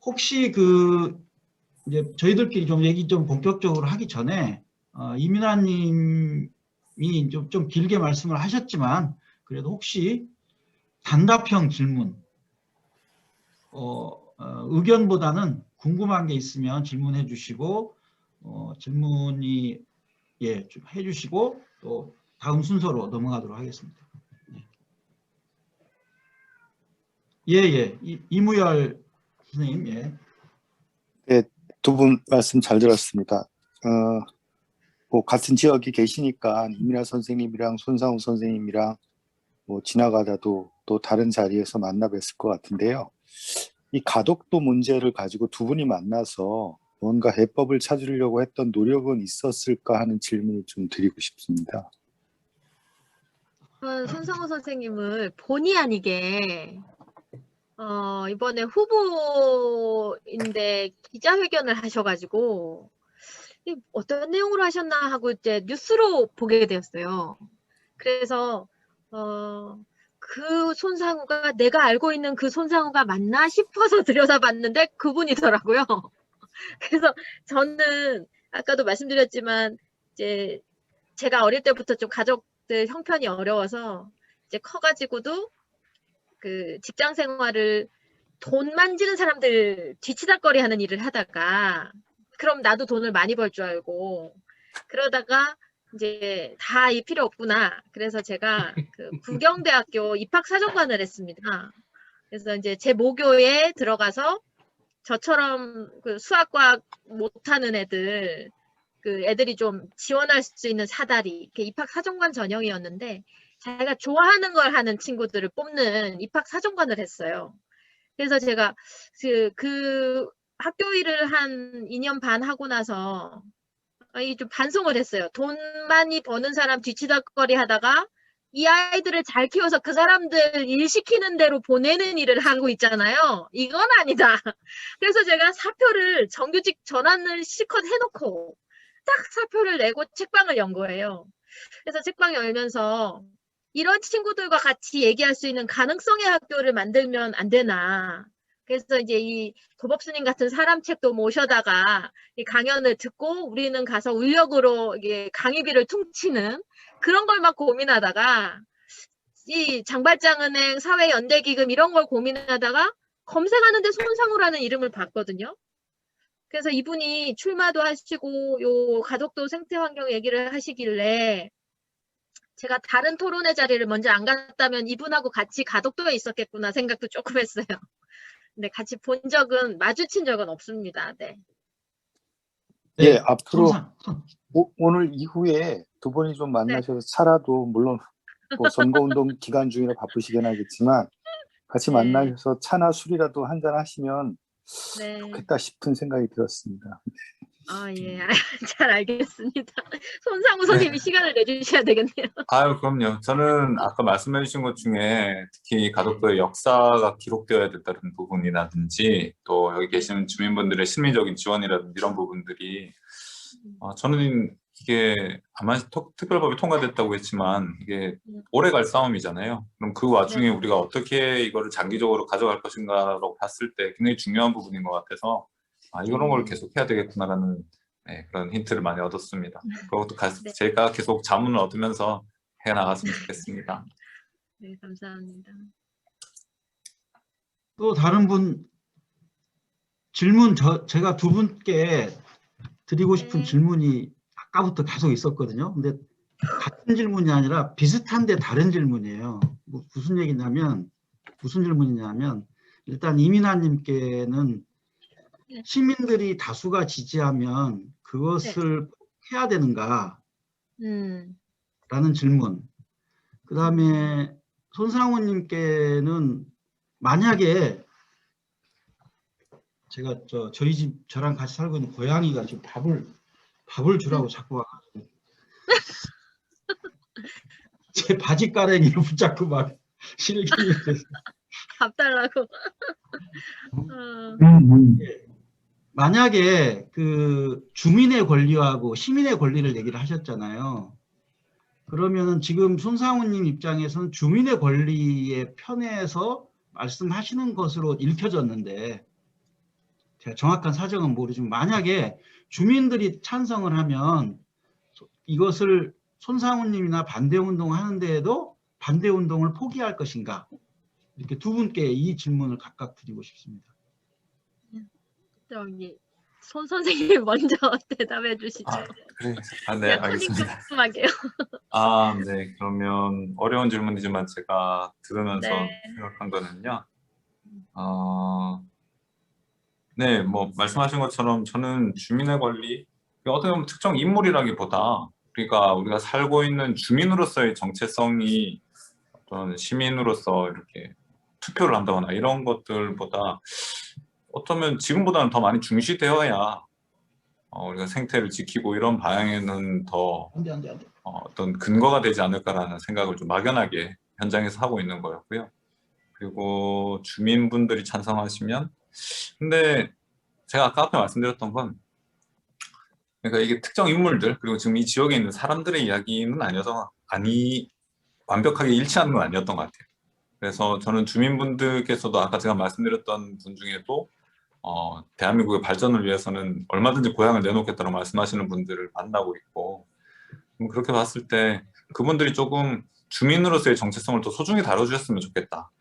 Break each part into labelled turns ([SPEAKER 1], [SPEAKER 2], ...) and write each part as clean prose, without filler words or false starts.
[SPEAKER 1] 혹시 이제 저희들끼리 좀 얘기 좀 본격적으로 하기 전에 이민아님이 좀 길게 말씀을 하셨지만 그래도 혹시 단답형 질문, 의견보다는 궁금한 게 있으면 질문해 주시고 질문이 좀 해주시고 또 다음 순서로 넘어가도록 하겠습니다. 이무열 선생님.
[SPEAKER 2] 네, 두 분 말씀 잘 들었습니다. 뭐 같은 지역에 계시니까 이민아 선생님이랑 손상우 선생님이랑 뭐 지나가다도 또 다른 자리에서 만나 뵀을 것 같은데요. 이 가덕도 문제를 가지고 두 분이 만나서 뭔가 해법을 찾으려고 했던 노력은 있었을까 하는 질문을 좀 드리고 싶습니다.
[SPEAKER 3] 손상우 선생님을 본의 아니게 이번에 후보인데 기자회견을 하셔가지고 어떤 내용으로 하셨나 하고 이제 뉴스로 보게 되었어요. 그래서 그 손상우가 내가 알고 있는 그 손상우가 맞나 싶어서 들여다봤는데 그분이더라고요. 그래서 저는 아까도 말씀드렸지만 이제 제가 어릴 때부터 좀 가족들 형편이 어려워서 이제 커가지고도 그 직장 생활을 돈 만지는 사람들 뒤치다꺼리 하는 일을 하다가 그럼 나도 돈을 많이 벌 줄 알고 그러다가 이제 다 이 필요 없구나. 그래서 제가 그 부경대학교 입학사정관을 했습니다. 그래서 이제 제 모교에 들어가서 저처럼 그 수학과학 못하는 애들, 그 애들이 좀 지원할 수 있는 사다리, 입학사정관 전형이었는데 자기가 좋아하는 걸 하는 친구들을 뽑는 입학사정관을 했어요. 그래서 제가 그 학교 일을 한 2년 반 하고 나서 이 좀 반성을 했어요. 돈 많이 버는 사람 뒤치다꺼리 하다가 이 아이들을 잘 키워서 그 사람들 일 시키는 대로 보내는 일을 하고 있잖아요. 이건 아니다. 그래서 제가 사표를 정규직 전환을 실컷 해놓고 딱 사표를 내고 책방을 연 거예요. 그래서 책방 열면서 이런 친구들과 같이 얘기할 수 있는 가능성의 학교를 만들면 안 되나. 그래서 이제 이 도법스님 같은 사람 책도 모셔다가 이 강연을 듣고 우리는 가서 울력으로 이게 강의비를 퉁치는 그런 걸 막 고민하다가 이 장발장은행 사회연대기금 이런 걸 고민하다가 검색하는데 손상우라는 이름을 봤거든요. 그래서 이분이 출마도 하시고 요 가덕도 생태환경 얘기를 하시길래 제가 다른 토론회 자리를 먼저 안 갔다면 이분하고 같이 가덕도에 있었겠구나 생각도 조금 했어요. 근데 같이 본 적은 마주친 적은 없습니다. 네.
[SPEAKER 2] 예, 앞으로 오늘 이후에 두 분이 좀 만나셔서 차라도 물론 뭐 선거운동 기간 중이라 바쁘시긴 하겠지만 같이 만나셔서 차나 술이라도 한잔 하시면 좋겠다 싶은 생각이 들었습니다.
[SPEAKER 3] 예, 잘 알겠습니다. 손상우 선생님이 시간을 내주셔야 되겠네요.
[SPEAKER 4] 아유, 그럼요. 저는 아까 말씀해 주신 것 중에 특히 가덕도의 역사가 기록되어야 된다는 부분이라든지 또 여기 계시는 주민분들의 심리적인 지원이라든지 이런 부분들이 저는 이게 아마 특별법이 통과됐다고 했지만 이게 오래 갈 싸움이잖아요. 그럼 그 와중에 우리가 어떻게 이거를 장기적으로 가져갈 것인가라고 봤을 때 굉장히 중요한 부분인 것 같아서 이런 걸 계속 해야 되겠구나라는 그런 힌트를 많이 얻었습니다. 그것도 제가 계속 자문을 얻으면서 해나갔으면 좋겠습니다.
[SPEAKER 3] 네, 감사합니다.
[SPEAKER 1] 또 다른 분 질문 제가 두 분께 드리고 싶은 질문이 아까부터 계속 있었거든요. 근데 같은 질문이 아니라 비슷한데 다른 질문이에요. 무슨 질문이냐면 일단 이민아님께는 시민들이 다수가 지지하면 그것을 해야 되는가? 라는 질문. 그 다음에 손상우님께는 만약에 제가 저랑 같이 살고 있는 고양이가 지금 밥을 주라고 자꾸 와가지고 제 바지가랭이를 붙잡고 막 실갱이를 해서
[SPEAKER 3] 밥 달라고.
[SPEAKER 1] 만약에 그 주민의 권리하고 시민의 권리를 얘기를 하셨잖아요. 그러면은 지금 손상우님 입장에서는 주민의 권리의 편에서 말씀하시는 것으로 읽혀졌는데 제가 정확한 사정은 모르지만 만약에 주민들이 찬성을 하면 이것을 손상훈님이나 반대운동 하는데에도 반대운동을 포기할 것인가? 이렇게 두 분께 이 질문을 각각 드리고 싶습니다.
[SPEAKER 3] 저기 손 선생님 먼저 대답해 주시죠.
[SPEAKER 4] 그래. 네, 알겠습니다.
[SPEAKER 3] 깔끔하게요.
[SPEAKER 4] 네. 그러면 어려운 질문이지만 제가 들으면서
[SPEAKER 3] 네.
[SPEAKER 4] 생각한 거는요. 네, 뭐 말씀하신 것처럼 저는 주민의 권리, 어떻게 보면 특정 인물이라기보다 우리가 살고 있는 주민으로서의 정체성이 어떤 시민으로서 이렇게 투표를 한다거나 이런 것들보다 어쩌면 지금보다는 더 많이 중시되어야 우리가 생태를 지키고 이런 방향에는 더
[SPEAKER 1] 안 돼, 안 돼, 안 돼.
[SPEAKER 4] 어떤 근거가 되지 않을까라는 생각을 좀 막연하게 현장에서 하고 있는 거였고요. 그리고 주민분들이 찬성하시면, 근데 제가 아까 앞에 말씀드렸던 건 그러니까 이게 특정 인물들 그리고 지금 이 지역에 있는 사람들의 이야기는 완벽하게 일치하는 건 아니었던 것 같아요. 그래서 저는 주민분들께서도 아까 제가 말씀드렸던 분 중에도 대한민국의 발전을 위해서는 얼마든지 고향을 내놓겠다고 말씀하시는 분들을 만나고 있고, 그렇게 봤을 때 그분들이 조금 주민으로서의 정체성을 더 소중히 다뤄주셨으면 좋겠다,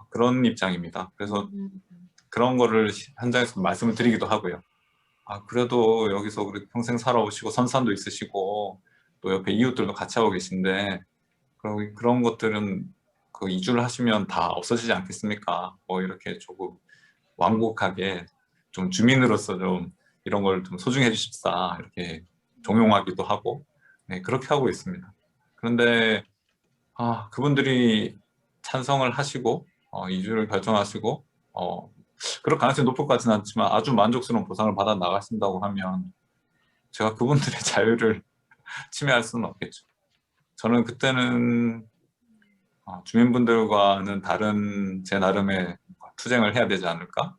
[SPEAKER 4] 그런 입장입니다. 그래서 그런 거를 현장에서 말씀을 드리기도 하고요. 그래도 여기서 우리 평생 살아오시고 선산도 있으시고 또 옆에 이웃들도 같이 하고 계신데 그런 것들은 그 이주를 하시면 다 없어지지 않겠습니까? 뭐 이렇게 조금 완곡하게 좀 주민으로서 좀 이런 걸 좀 소중해 주십사 이렇게 종용하기도 하고, 네, 그렇게 하고 있습니다. 그런데 그분들이 찬성을 하시고 이주를 결정하시고 그럴 가능성이 높을 것 같지는 않지만 아주 만족스러운 보상을 받아 나가신다고 하면 제가 그분들의 자유를 침해할 수는 없겠죠. 저는 그때는 주민분들과는 다른 제 나름의 투쟁을 해야 되지 않을까,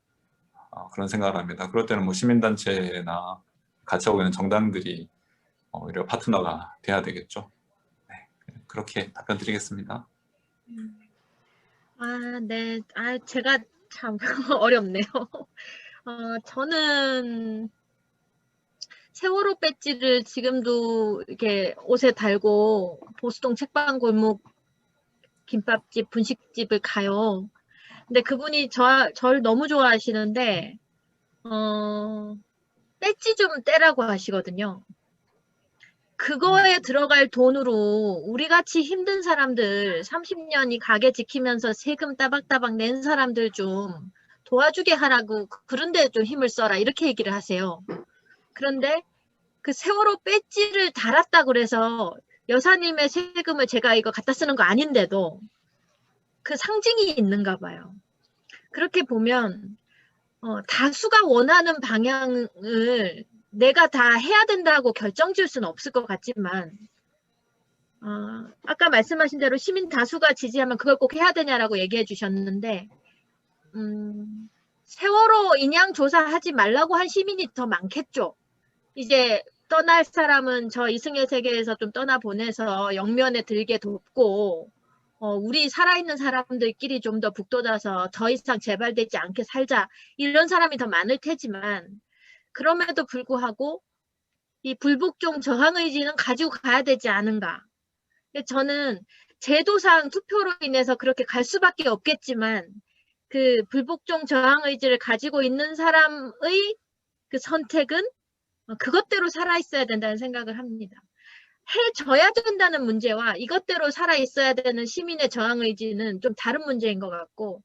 [SPEAKER 4] 그런 생각을 합니다. 그럴 때는 뭐 시민단체나 같이 하고 있는 정당들이 오히려 파트너가 돼야 되겠죠. 네, 그렇게 답변 드리겠습니다.
[SPEAKER 3] 네. 제가 참 어렵네요. 저는 세월호 배지를 지금도 이렇게 옷에 달고 보수동 책방골목 김밥집, 분식집을 가요. 근데 그분이 저를 너무 좋아하시는데 배지 좀 떼라고 하시거든요. 그거에 들어갈 돈으로 우리같이 힘든 사람들, 30년이 가게 지키면서 세금 따박따박 낸 사람들 좀 도와주게 하라고, 그런데 좀 힘을 써라, 이렇게 얘기를 하세요. 그런데 그 세월호 배지를 달았다 그래서 여사님의 세금을 제가 이거 갖다 쓰는 거 아닌데도 그 상징이 있는가 봐요. 그렇게 보면 다수가 원하는 방향을 내가 다 해야 된다고 결정 지을 수는 없을 것 같지만 아까 말씀하신 대로 시민 다수가 지지하면 그걸 꼭 해야 되냐라고 얘기해 주셨는데 세월호 인양 조사하지 말라고 한 시민이 더 많겠죠. 이제 떠날 사람은 저 이승의 세계에서 좀 떠나보내서 영면에 들게 돕고 우리 살아있는 사람들끼리 좀 더 북돋아서 더 이상 재발되지 않게 살자, 이런 사람이 더 많을 테지만 그럼에도 불구하고 이 불복종 저항의지는 가지고 가야 되지 않은가. 저는 제도상 투표로 인해서 그렇게 갈 수밖에 없겠지만 그 불복종 저항의지를 가지고 있는 사람의 그 선택은 그것대로 살아있어야 된다는 생각을 합니다. 해줘야 된다는 문제와 이것대로 살아있어야 되는 시민의 저항의지는 좀 다른 문제인 것 같고,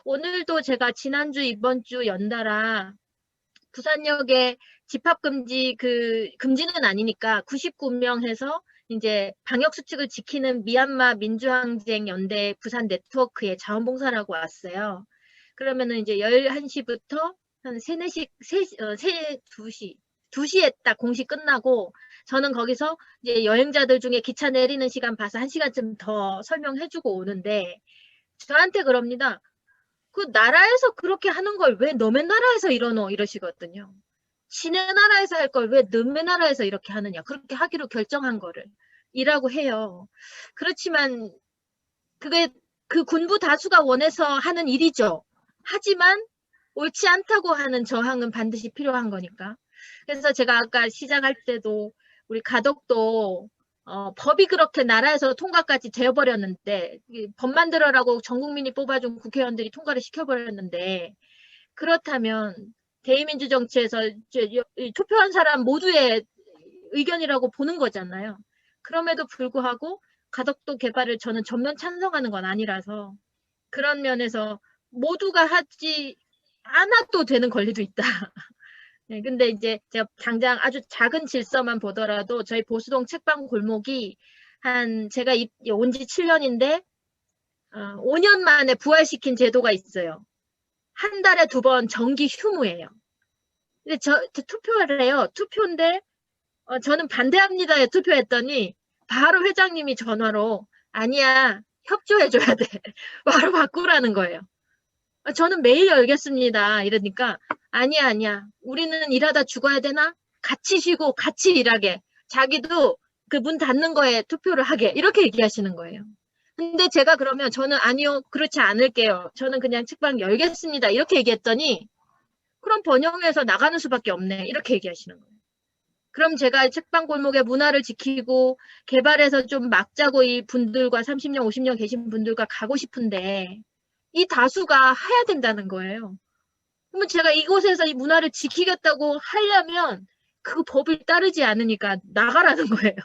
[SPEAKER 3] 오늘도 제가 지난주 이번주 연달아 부산역에 집합금지, 금지는 아니니까 99명 해서 이제 방역수칙을 지키는 미얀마 민주항쟁연대 부산 네트워크에 자원봉사하고 왔어요. 그러면은 이제 11시부터 한 2시에 딱 공식 끝나고 저는 거기서 이제 여행자들 중에 기차 내리는 시간 봐서 1시간쯤 더 설명해주고 오는데 저한테 그럽니다. 그 나라에서 그렇게 하는 걸 왜 너네 나라에서 이러노, 이러시거든요. 지네 나라에서 할 걸 왜 너네 나라에서 이렇게 하느냐, 그렇게 하기로 결정한 거를 이라고 해요. 그렇지만 그게 그 군부 다수가 원해서 하는 일이죠. 하지만 옳지 않다고 하는 저항은 반드시 필요한 거니까. 그래서 제가 아까 시작할 때도 우리 가덕도 법이 그렇게 나라에서 통과까지 되어버렸는데 법 만들어라고 전 국민이 뽑아준 국회의원들이 통과를 시켜버렸는데 그렇다면 대의민주 정치에서 투표한 사람 모두의 의견이라고 보는 거잖아요. 그럼에도 불구하고 가덕도 개발을 저는 전면 찬성하는 건 아니라서 그런 면에서 모두가 하지 않아도 되는 권리도 있다. 네, 근데 이제 제가 당장 아주 작은 질서만 보더라도 저희 보수동 책방 골목이 제가 온 지 7년인데 5년 만에 부활시킨 제도가 있어요. 한 달에 2번 정기 휴무예요. 근데 저 투표를 해요. 투표인데 저는 반대합니다에 투표했더니 바로 회장님이 전화로 아니야 협조해줘야 돼. 바로 바꾸라는 거예요. 저는 매일 열겠습니다. 이러니까 아니야. 우리는 일하다 죽어야 되나? 같이 쉬고 같이 일하게. 자기도 그 문 닫는 거에 투표를 하게. 이렇게 얘기하시는 거예요. 근데 제가 그러면 저는 아니요. 그렇지 않을게요. 저는 그냥 책방 열겠습니다. 이렇게 얘기했더니 그럼 번영에서 나가는 수밖에 없네. 이렇게 얘기하시는 거예요. 그럼 제가 책방 골목의 문화를 지키고 개발해서 좀 막자고 이 분들과 30년, 50년 계신 분들과 가고 싶은데 이 다수가 해야 된다는 거예요. 그러면 제가 이곳에서 이 문화를 지키겠다고 하려면 그 법을 따르지 않으니까 나가라는 거예요.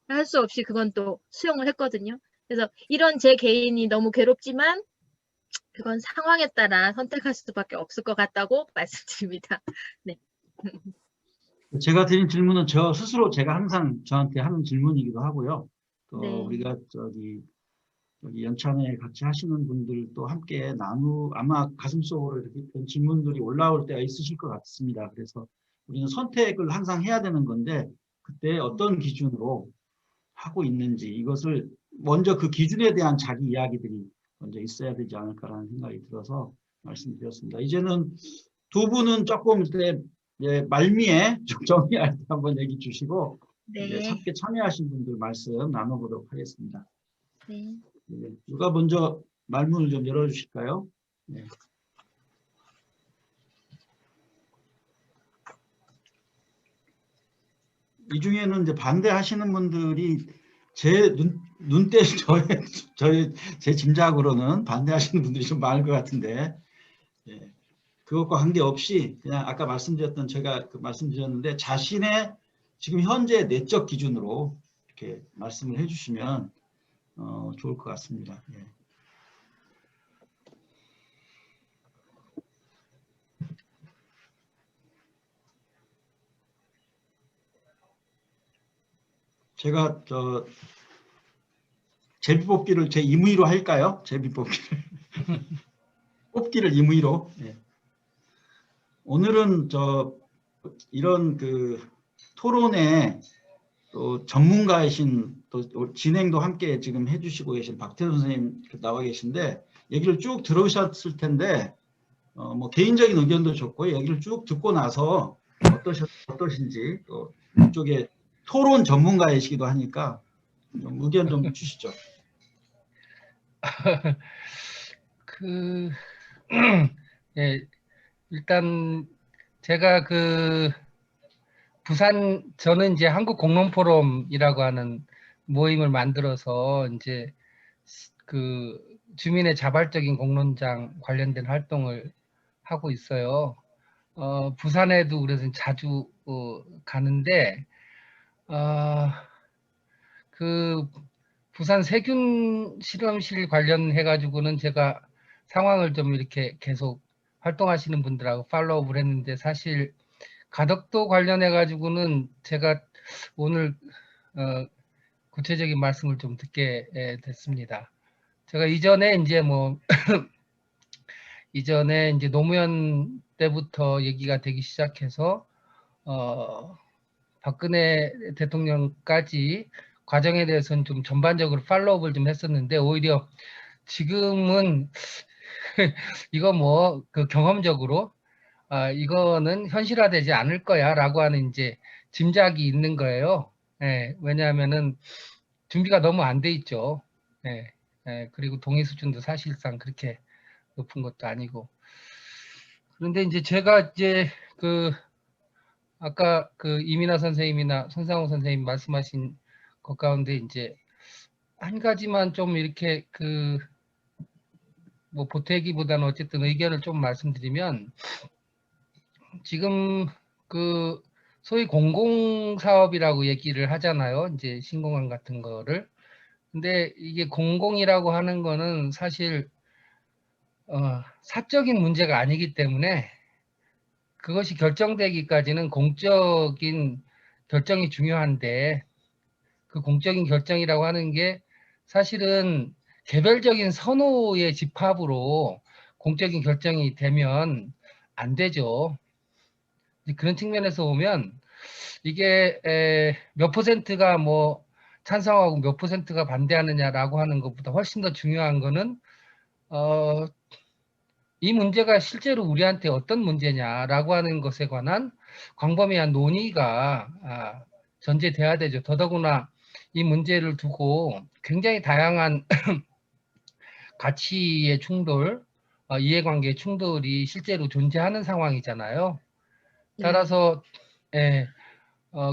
[SPEAKER 3] 할 수 없이 그건 또 수용을 했거든요. 그래서 이런 제 개인이 너무 괴롭지만 그건 상황에 따라 선택할 수밖에 없을 것 같다고 말씀드립니다. 네.
[SPEAKER 1] 제가 드린 질문은 저 스스로 제가 항상 저한테 하는 질문이기도 하고요. 또
[SPEAKER 3] 네.
[SPEAKER 1] 우리가 여기 연찬회 같이 하시는 분들도 함께 아마 가슴속으로 이렇게 이런 질문들이 올라올 때가 있으실 것 같습니다. 그래서 우리는 선택을 항상 해야 되는 건데 그때 어떤 기준으로 하고 있는지 이것을 먼저 그 기준에 대한 자기 이야기들이 먼저 있어야 되지 않을까라는 생각이 들어서 말씀드렸습니다. 이제는 두 분은 조금 이제 말미에 좀 정리할 때 한번 얘기 주시고 이제
[SPEAKER 3] 네.
[SPEAKER 1] 함께 참여하신 분들 말씀 나눠보도록 하겠습니다.
[SPEAKER 3] 네.
[SPEAKER 1] 네, 누가 먼저 말문을 좀 열어주실까요? 네. 이 중에는 이제 반대하시는 분들이 제 눈대 제 짐작으로는 반대하시는 분들이 좀 많을 것 같은데, 예, 그것과 관계없이 그냥 아까 말씀드렸던 제가 말씀드렸는데 자신의 지금 현재 내적 기준으로 이렇게 말씀을 해주시면 좋을 것 같습니다. 예. 제가 제비뽑기를 제 임의로 할까요? 제비뽑기를 뽑기를 임의로. 예. 오늘은 이런 토론에 또 전문가이신 또 진행도 함께 지금 해주시고 계신 박태수 선생님 나와 계신데 얘기를 쭉 들으셨을 텐데 뭐 개인적인 의견도 좋고 얘기를 쭉 듣고 나서 어떠신지 또 이쪽에 토론 전문가이시기도 하니까 좀 의견 좀 주시죠.
[SPEAKER 5] 예, 일단 제가 저는 이제 한국공론포럼이라고 하는 모임을 만들어서 이제 주민의 자발적인 공론장 관련된 활동을 하고 있어요. 부산에도 그래서 자주 가는데 부산 세균 실험실 관련해 가지고는 제가 상황을 좀 이렇게 계속 활동하시는 분들하고 팔로우업을 했는데 사실 가덕도 관련해 가지고는 제가 오늘 구체적인 말씀을 좀 듣게 됐습니다. 제가 이전에 이제 이전에 이제 노무현 때부터 얘기가 되기 시작해서 박근혜 대통령까지 과정에 대해서는 좀 전반적으로 팔로우업을 좀 했었는데 오히려 지금은 이거 경험적으로 이거는 현실화되지 않을 거야라고 하는 이제 짐작이 있는 거예요. 예, 왜냐하면은 준비가 너무 안 돼 있죠. 그리고 동의 수준도 사실상 그렇게 높은 것도 아니고. 그런데 이제 제가 이제 그 아까 그 이민아 선생님이나 손상호 선생님 말씀하신 것 가운데 이제 한 가지만 좀 이렇게 그 뭐 보태기보다는 어쨌든 의견을 좀 말씀드리면, 지금 그 소위 공공사업이라고 얘기를 하잖아요. 이제 신공항 같은 거를. 근데 이게 공공이라고 하는 거는 사실 사적인 문제가 아니기 때문에 그것이 결정되기까지는 공적인 결정이 중요한데, 그 공적인 결정이라고 하는 게 사실은 개별적인 선호의 집합으로 공적인 결정이 되면 안 되죠. 그런 측면에서 보면 이게 몇 퍼센트가 뭐 찬성하고 몇 퍼센트가 반대하느냐라고 하는 것보다 훨씬 더 중요한 거는 이 문제가 실제로 우리한테 어떤 문제냐라고 하는 것에 관한 광범위한 논의가 전제돼야 되죠. 더더구나 이 문제를 두고 굉장히 다양한 가치의 충돌, 이해관계의 충돌이 실제로 존재하는 상황이잖아요. 따라서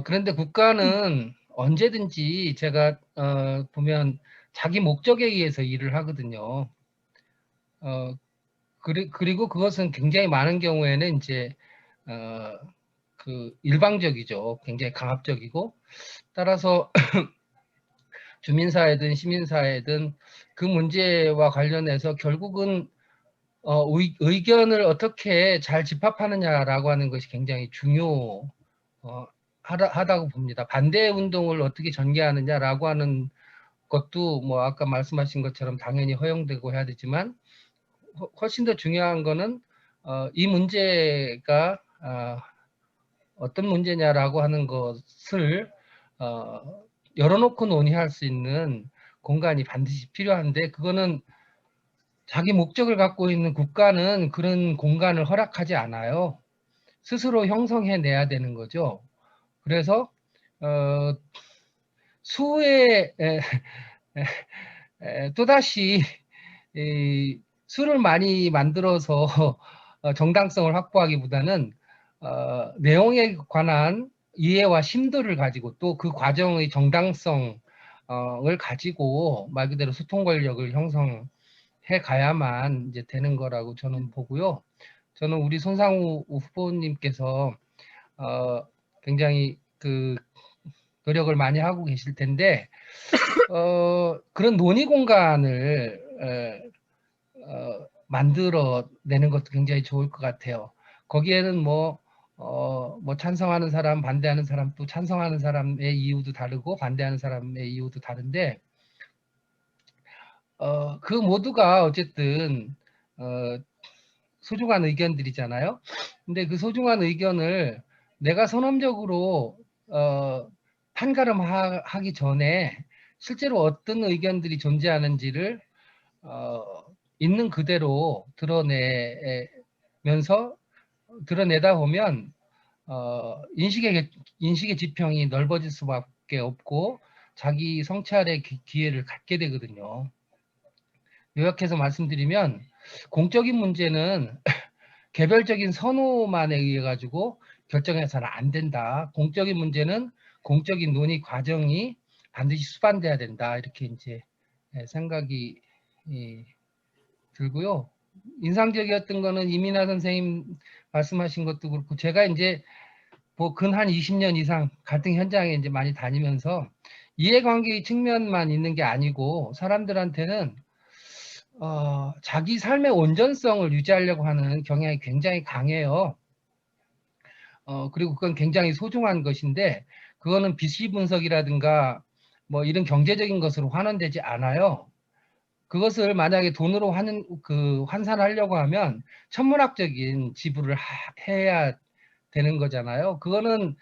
[SPEAKER 5] 그런데 국가는 언제든지 제가 보면 자기 목적에 의해서 일을 하거든요. 그리고 그것은 굉장히 많은 경우에는 이제 그 일방적이죠. 굉장히 강압적이고, 따라서 주민사회든 시민사회든 그 문제와 관련해서 결국은 의견을 어떻게 잘 집합하느냐라고 하는 것이 굉장히 중요하다고 봅니다. 반대 운동을 어떻게 전개하느냐라고 하는 것도 뭐 아까 말씀하신 것처럼 당연히 허용되고 해야 되지만, 훨씬 더 중요한 거는 이 문제가 어떤 문제냐라고 하는 것을 열어놓고 논의할 수 있는 공간이 반드시 필요한데, 그거는 자기 목적을 갖고 있는 국가는 그런 공간을 허락하지 않아요. 스스로 형성해내야 되는 거죠. 그래서 수의 또다시 수를 많이 만들어서 정당성을 확보하기보다는 내용에 관한 이해와 심도를 가지고 또 그 과정의 정당성을 가지고 말 그대로 소통 권력을 형성해 가야만 이제 되는 거라고 저는 보고요. 저는 우리 손상우 후보님께서 굉장히 그 노력을 많이 하고 계실 텐데 그런 논의 공간을 만들어 내는 것도 굉장히 좋을 것 같아요. 거기에는 뭐 찬성하는 사람, 반대하는 사람, 또 찬성하는 사람의 이유도 다르고 반대하는 사람의 이유도 다른데, 그 모두가 어쨌든 소중한 의견들이잖아요. 근데 그 소중한 의견을 내가 선언적으로 판가름하기 전에 실제로 어떤 의견들이 존재하는지를 있는 그대로 드러내다 보면 인식의 지평이 넓어질 수밖에 없고 자기 성찰의 기회를 갖게 되거든요. 요약해서 말씀드리면, 공적인 문제는 개별적인 선호만에 의해 가지고 결정해서는 안 된다. 공적인 문제는 공적인 논의 과정이 반드시 수반돼야 된다. 이렇게 이제 생각이 들고요. 인상적이었던 거는 이민아 선생님 말씀하신 것도 그렇고, 제가 이제 뭐 근 한 20년 이상 갈등 현장에 이제 많이 다니면서 이해관계의 측면만 있는 게 아니고 사람들한테는 자기 삶의 온전성을 유지하려고 하는 경향이 굉장히 강해요. 그리고 그건 굉장히 소중한 것인데, 그거는 비시 분석이라든가 뭐 이런 경제적인 것으로 환원되지 않아요. 그것을 만약에 돈으로 환산하려고 하면 천문학적인 지불을 해야 되는 거잖아요. 그거는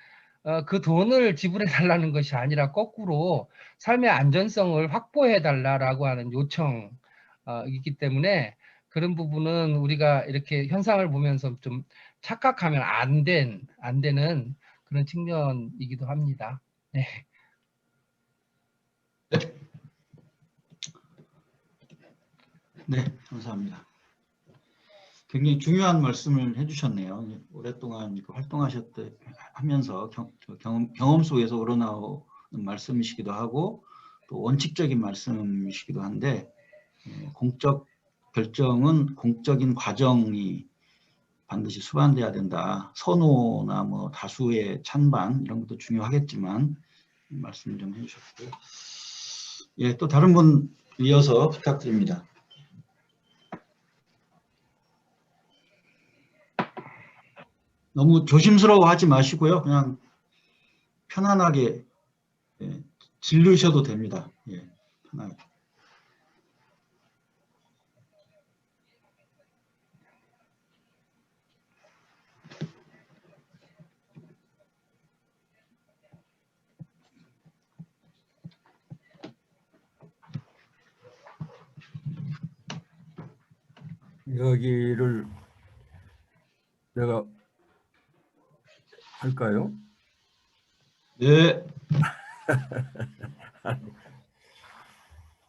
[SPEAKER 5] 그 돈을 지불해 달라는 것이 아니라 거꾸로 삶의 안전성을 확보해 달라라고 하는 요청이기 때문에, 그런 부분은 우리가 이렇게 현상을 보면서 좀 착각하면 안 되는 그런 측면이기도 합니다. 네.
[SPEAKER 1] 네, 감사합니다. 굉장히 중요한 말씀을 해주셨네요. 오랫동안 활동하면서 경험 속에서 우러나오는 말씀이시기도 하고 또 원칙적인 말씀이시기도 한데 공적 결정은 공적인 과정이 반드시 수반돼야 된다. 선호나 뭐 다수의 찬반 이런 것도 중요하겠지만 말씀 좀 해주셨고요. 예, 또 다른 분 이어서 부탁드립니다. 너무 조심스러워하지 마시고요. 그냥 편안하게 질르셔도 됩니다. 예, 편하게.
[SPEAKER 6] 여기를 내가 할까요?
[SPEAKER 1] 네.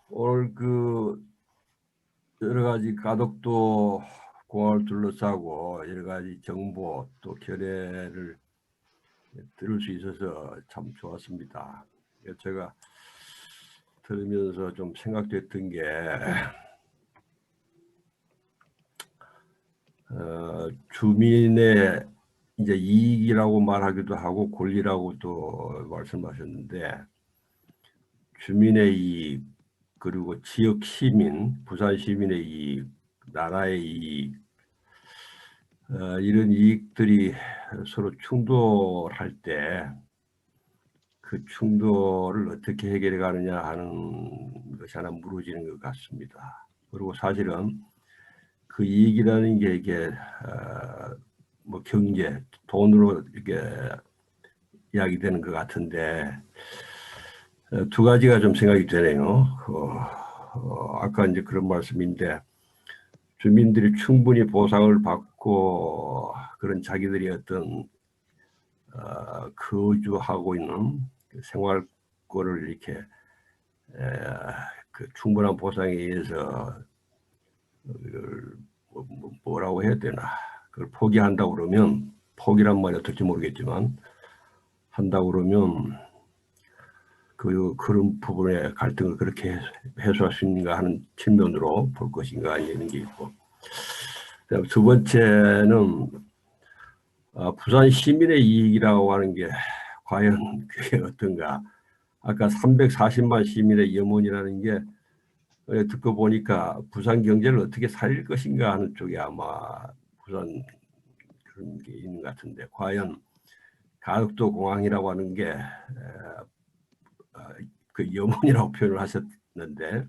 [SPEAKER 6] 오늘 그 여러 가지 가덕도 공항을 둘러싸고 여러 가지 정보 또 결례를 들을 수 있어서 참 좋았습니다. 제가 들으면서 좀 생각됐던 게 주민의 이제 이익이라고 말하기도 하고 권리라고도 말씀하셨는데 주민의 이익 그리고 지역 시민, 부산 시민의 이익, 나라의 이익 이런 이익들이 서로 충돌할 때 그 충돌을 어떻게 해결해 가느냐 하는 것이 하나 무너지는 것 같습니다. 그리고 사실은 그 이익이라는 게 이게 뭐 경제, 돈으로 이렇게 이야기되는 것 같은데 두 가지가 좀 생각이 되네요. 아까 이제 그런 말씀인데 주민들이 충분히 보상을 받고 그런 자기들이 어떤 거주하고 있는 생활권을 이렇게 그 충분한 보상에 의해서 뭐라고 해야 되나 그걸 포기한다고 그러면 포기란 말이 어떨지 모르겠지만 한다고 그러면 그런 부분의 갈등을 그렇게 해소할 수 있는가 하는 측면으로 볼 것인가 아니는 게 있고 두 번째는 부산 시민의 이익이라고 하는 게 과연 그게 어떤가 아까 340만 시민의 염원이라는 게 듣고 보니까 부산 경제를 어떻게 살릴 것인가 하는 쪽에 아마 부산 그런 게 있는 것 같은데 과연 가덕도 공항이라고 하는 게 그 염원이라고 표현을 하셨는데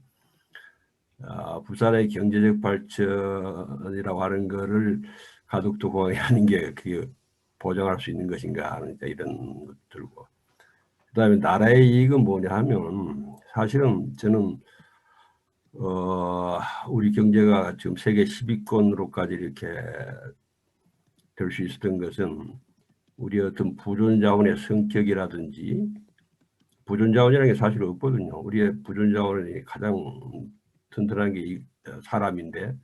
[SPEAKER 6] 부산의 경제적 발전이라고 하는 거를 가덕도 공항이 하는 게 그게 보장할 수 있는 것인가 하는 이런 것 들고 그다음에 나라의 이익은 뭐냐 하면 사실은 저는 우리 경제가 지금 세계 10위권으로까지 이렇게 될 수 있었던 것은 우리 어떤 부존 자원의 성격이라든지 부존 자원이라는 게 사실 없거든요. 우리의 부존 자원이 가장 튼튼한 게 사람인데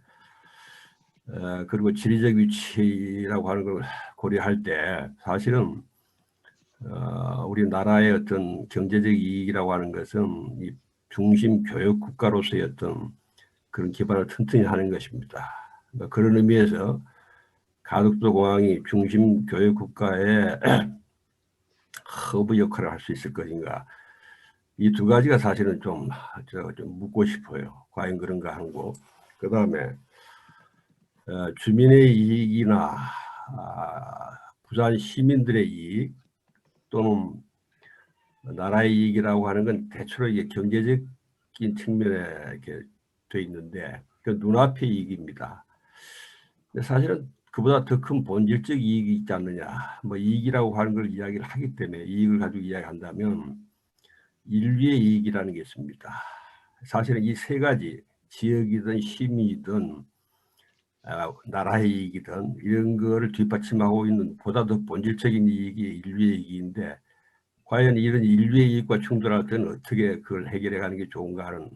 [SPEAKER 6] 그리고 지리적 위치라고 하는 걸 고려할 때 사실은 우리나라의 어떤 경제적 이익이라고 하는 것은 이 중심 교육 국가로서의 어떤 그런 기반을 튼튼히 하는 것입니다. 그러니까 그런 의미에서 가덕도 공항이 중심 교육 국가의 허브 역할을 할 수 있을 것인가. 이 두 가지가 사실은 좀 묻고 싶어요. 과연 그런가 하는 거. 그 다음에 주민의 이익이나 부산 시민들의 이익 또는 나라의 이익이라고 하는 건 대체로 이게 경제적인 측면에 이렇게 돼 있는데 그 눈앞의 이익입니다. 근데 사실은 그보다 더 큰 본질적 이익이 있지 않느냐. 뭐 이익이라고 하는 걸 이야기를 하기 때문에 이익을 가지고 이야기한다면 인류의 이익이라는 게 있습니다. 사실은 이 세 가지 지역이든 시민이든 나라의 이익이든 이런 거를 뒷받침하고 있는 보다 더 본질적인 이익이 인류의 이익인데 과연 이런 인류의 이익과 충돌할 때는 어떻게 그걸 해결해 가는 게 좋은가 하는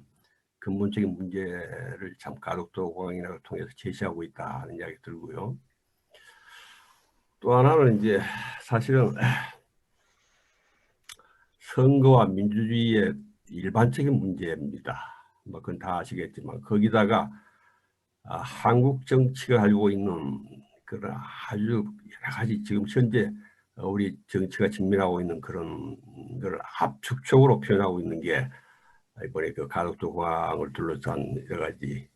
[SPEAKER 6] 근본적인 문제를 참 가덕도 공항이나 통해서 제시하고 있다 하는 이야기 들고요. 또 하나는 이제 사실은 선거와 민주주의의 일반적인 문제입니다. 뭐 그건 다 아시겠지만 거기다가 한국 정치가 가지고 있는 그런 아주 여러 가지 지금 현재 우리 정치가 직면하고 있는 그런 걸 압축적으로 표현하고 있는 게 이번에 그 가덕도 공항을 둘러싼 여러 가지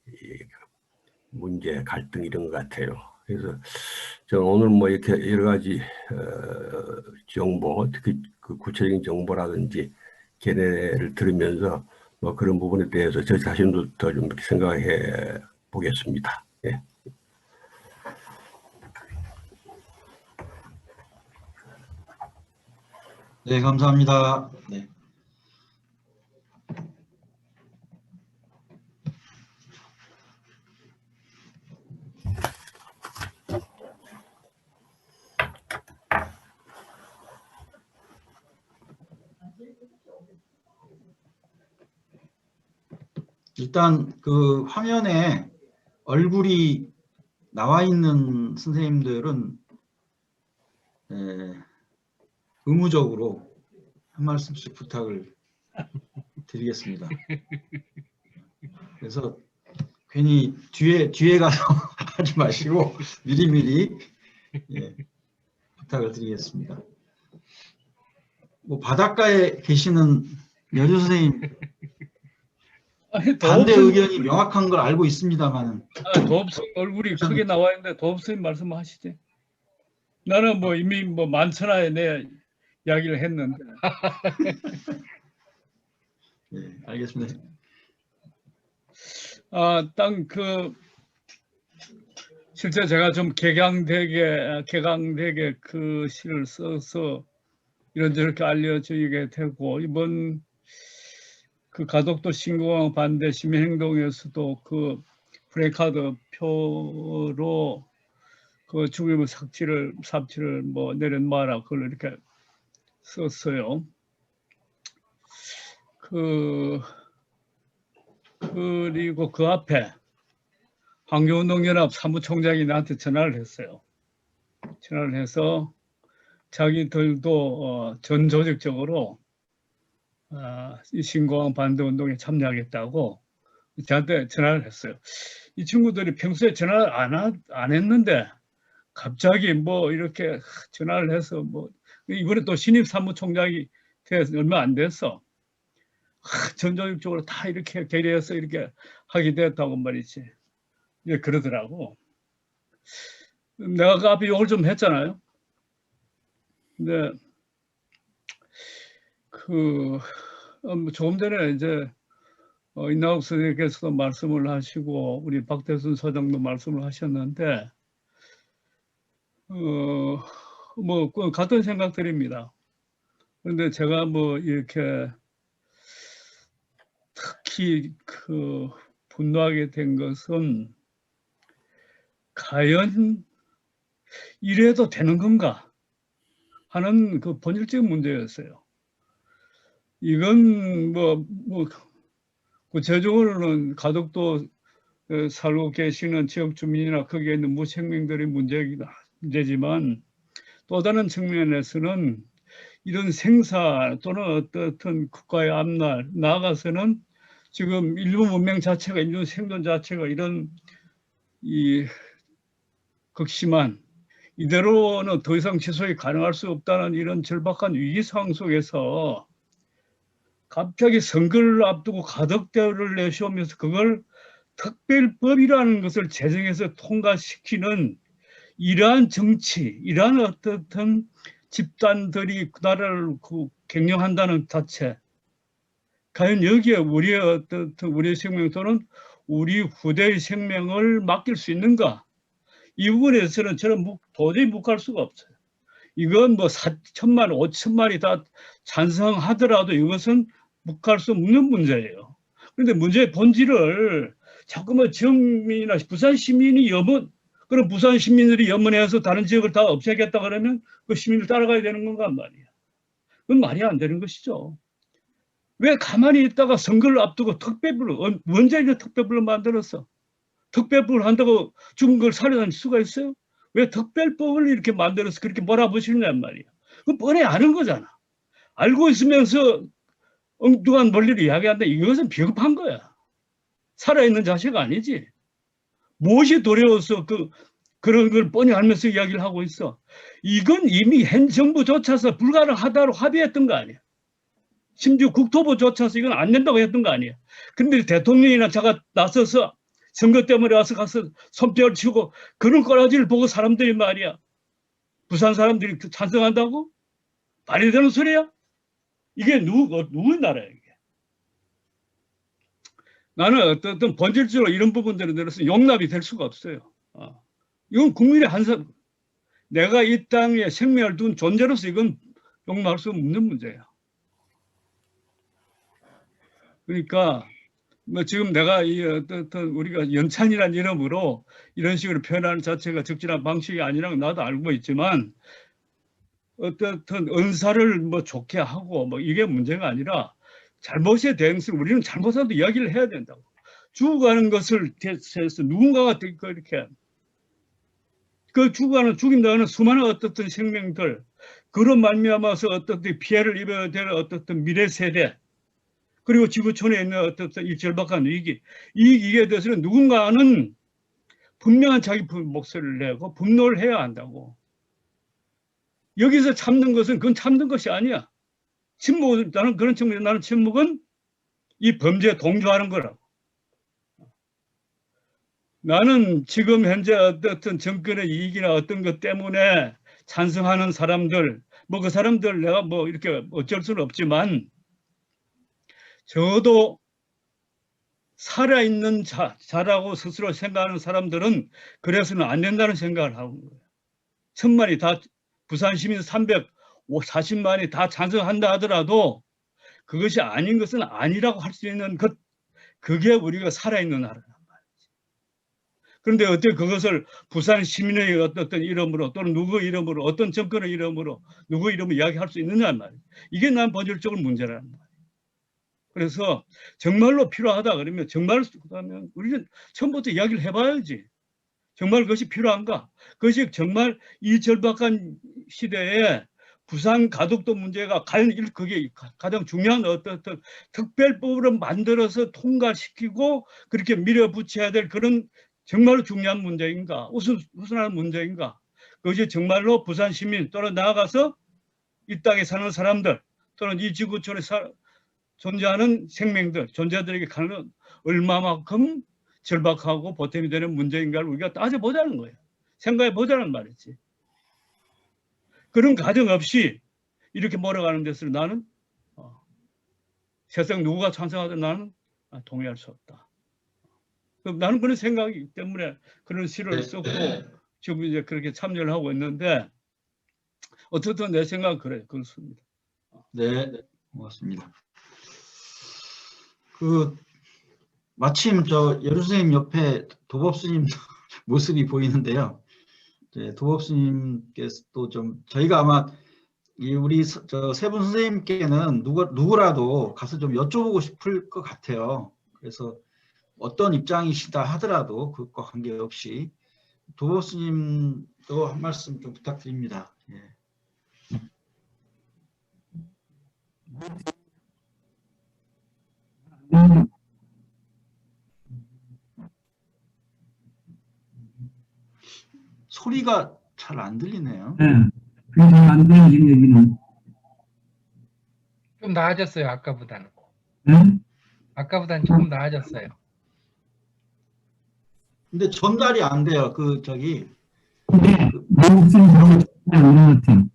[SPEAKER 6] 문제, 갈등 이런 것 같아요. 그래서 저는 오늘 뭐 이렇게 여러 가지 정보, 특히 그 구체적인 정보라든지 견해를 들으면서 뭐 그런 부분에 대해서 저 자신도 더 좀 생각해 보겠습니다. 예.
[SPEAKER 1] 네, 감사합니다. 네. 일단 그 화면에 얼굴이 나와 있는 선생님들은 의무적으로 한 말씀씩 부탁을 드리겠습니다. 그래서 괜히 뒤에 가서 하지 마시고 미리미리 부탁을 드리겠습니다. 뭐 바닷가에 계시는 여주 선생님
[SPEAKER 7] 아니,
[SPEAKER 1] 반대
[SPEAKER 7] 도읍선,
[SPEAKER 1] 의견이 명확한 걸 알고 있습니다만은
[SPEAKER 7] 도읍선 얼굴이 크게 나와 있는데 도읍선 말씀하시지. 나는 뭐 이미 뭐 만천하에 내 이야기를 했는데.
[SPEAKER 1] 네, 알겠습니다.
[SPEAKER 7] 땅 실제 제가 좀 개강되게 그 시를 써서 이런저렇게 알려지게 되고 이번 그 가덕도 신공항 반대 시민행동에서도 그 프레카드 표로 그 죽음의 삽질을 뭐 내려놔라 그걸 이렇게 썼어요. 그리고 그 앞에 환경운동연합 사무총장이 나한테 전화를 했어요. 전화를 해서 자기들도 전 조직적으로 이 신공항 반대 운동에 참여하겠다고 저한테 전화를 했어요. 이 친구들이 평소에 전화를 안 했는데 갑자기 뭐 이렇게 전화를 해서 뭐 이번에 또 신입 사무총장이 돼서 얼마 안 됐어. 전 조직적으로 다 이렇게 결의해서 이렇게 하게 됐다고 말이지. 그러더라고. 내가 그 앞에 욕을 좀 했잖아요. 근데 조금 전에 이제 이낙욱 선생님께서도 말씀을 하시고 우리 박대순 서장도 말씀을 하셨는데 뭐 같은 생각들입니다. 그런데 제가 뭐 이렇게 특히 분노하게 된 것은 과연 이래도 되는 건가 하는 그 본질적인 문제였어요. 이건 뭐 구체적으로는 가덕도 살고 계시는 지역 주민이나 거기에 있는 무생명들의 문제지만 또 다른 측면에서는 이런 생사 또는 어떤 국가의 앞날 나아가서는 지금 인류 문명 자체가 인류 생존 자체가 이런 이 극심한 이대로는 더 이상 지속이 가능할 수 없다는 이런 절박한 위기 상황 속에서 갑자기 선거를 앞두고 가덕대를 내세우면서 그걸 특별법이라는 것을 제정해서 통과시키는 이러한 정치, 이러한 어떤 집단들이 그 나라를 경영한다는 자체, 과연 여기에 우리의 우리의 생명 또는 우리 후대의 생명을 맡길 수 있는가? 이 부분에서는 저는 도저히 묵할 수가 없어요. 이건 뭐 4천만, 5천만이 다 찬성하더라도 이것은 묵할 수 없는 문제예요. 그런데 문제의 본질을 자꾸만 지역민이나 부산 시민이 그럼 부산 시민들이 염원해서 다른 지역을 다 없애겠다 그러면 그 시민을 따라가야 되는 건가 말이야. 그건 말이 안 되는 것이죠. 왜 가만히 있다가 선거를 앞두고 특별법을, 언제 이제 특별법을 만들었어? 특별법을 한다고 죽은 걸 살려낼 수가 있어요? 왜 특별법을 이렇게 만들어서 그렇게 몰아붙이느냐 말이야. 그건 뻔히 아는 거잖아. 알고 있으면서 엉뚱한 논리를 이야기한다. 이것은 비겁한 거야. 살아있는 자세가 아니지. 무엇이 두려워서 그런 걸 뻔히 알면서 이야기를 하고 있어. 이건 이미 현 정부조차서 불가능하다고 합의했던 거 아니야. 심지어 국토부조차서 이건 안 된다고 했던 거 아니야. 근데 대통령이나 자가 나서서 선거 때문에 와서 가서 손뼉을 치고 그런 꼬라지를 보고 사람들이 말이야. 부산 사람들이 찬성한다고? 말이 되는 소리야? 이게 누구의 나라야, 이게. 나는 어떤 본질적으로 이런 부분들에 대해서 용납이 될 수가 없어요. 이건 국민의 한사, 내가 이 땅에 생명을 둔 존재로서 이건 용납할 수 없는 문제야. 그러니까 뭐 지금 내가 이 어떤 우리가 연찬이라는 이름으로 이런 식으로 표현하는 자체가 적절한 방식이 아니라는 건 나도 알고 있지만 어떤 은사를 뭐 좋게 하고 뭐 이게 문제가 아니라 잘못에 대해서 우리는 잘못한다고 이야기를 해야 된다고. 죽어가는 것을 대해서 누군가가 이렇게 그 죽인다는 수많은 어떤 생명들, 그런 말미암아서 어떤 피해를 입어야 될 어떤 미래 세대, 그리고 지구촌에 있는 어떤 이 절박한 위기, 이 위기에 대해서는 누군가는 분명한 자기 목소리를 내고 분노를 해야 한다고. 여기서 참는 것은 그건 참는 것이 아니야. 침묵은, 나는 그런 측면에서 나는 침묵은 이 범죄에 동조하는 거라고. 나는 지금 현재 어떤 정권의 이익이나 어떤 것 때문에 찬성하는 사람들, 뭐 그 사람들 내가 뭐 이렇게 어쩔 수는 없지만 저도 살아있는 자라고 스스로 생각하는 사람들은 그래서는 안 된다는 생각을 하고 있는 거예요. 1000만이 다 부산 시민 340만이 다 찬성한다 하더라도 그것이 아닌 것은 아니라고 할 수 있는 것, 그게 우리가 살아있는 나라란 말이지. 그런데 어떻게 그것을 부산 시민의 어떤 이름으로 또는 누구 이름으로 어떤 정권의 이름으로 누구 이름으로 이야기할 수 있느냐 말이에요. 이게 난 본질적인 문제라는 말이에요. 그래서 정말로 필요하다 그러면 정말 그러면 우리는 처음부터 이야기를 해봐야지. 정말 그것이 필요한가? 그것이 정말 이 절박한 시대에 부산 가덕도 문제가 그게 가장 중요한 어떤 특별법으로 만들어서 통과시키고 그렇게 밀어붙여야 될 그런 정말로 중요한 문제인가? 우선하는 문제인가? 그것이 정말로 부산 시민 또는 나아가서 이 땅에 사는 사람들 또는 이 지구촌에 존재하는 생명들, 존재들에게 가는 얼마만큼 절박하고 보탬이 되는 문제인가를 우리가 따져보자는 거예요. 생각해 보자는 말이지. 그런 가정 없이 이렇게 몰아가는 데서 나는 세상 누구가 찬성하든 나는 동의할 수 없다. 나는 그런 생각이기 때문에 그런 시를 썼고 지금 이제 그렇게 참여를 하고 있는데 어쨌든 내 생각은 그래요. 그렇습니다.
[SPEAKER 1] 네, 고맙습니다. 마침 여류 선생님 옆에 도법 스님 모습이 보이는데요. 도법 스님께서 또 좀 저희가 아마 우리 세 분 선생님께는 누구라도 가서 좀 여쭤보고 싶을 것 같아요. 그래서 어떤 입장이시다 하더라도 그것과 관계없이 도법 스님도 한 말씀 좀 부탁드립니다. 예. 소리가 잘 안 들리네요.
[SPEAKER 8] 네, 그래서 안 되는 지금 여기는.
[SPEAKER 5] 좀 나아졌어요, 아까보다는.
[SPEAKER 8] 네?
[SPEAKER 5] 아까보다는 조금 나아졌어요.
[SPEAKER 1] 근데 전달이 안 돼요.
[SPEAKER 8] 네, 내 목소리 잘 오는 것 같아요.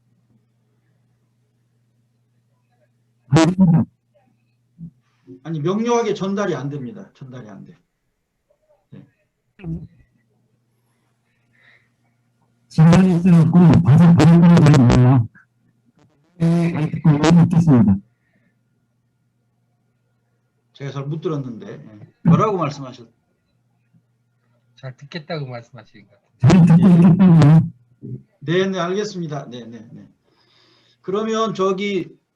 [SPEAKER 1] 아니 명료하게 전달이 안 됩니다. 전달이 안 돼. 네.
[SPEAKER 8] 지금이 있어갖고 방송 보는 거는 잘 몰라요. 듣겠습니다.
[SPEAKER 1] 제가 잘 못 들었는데 뭐라고 말씀하셨?
[SPEAKER 5] 잘 듣겠다고 말씀하시는 것 같아요.
[SPEAKER 8] 잘 듣고 있겠다고요.
[SPEAKER 1] 네, 알겠습니다. 네. 그러면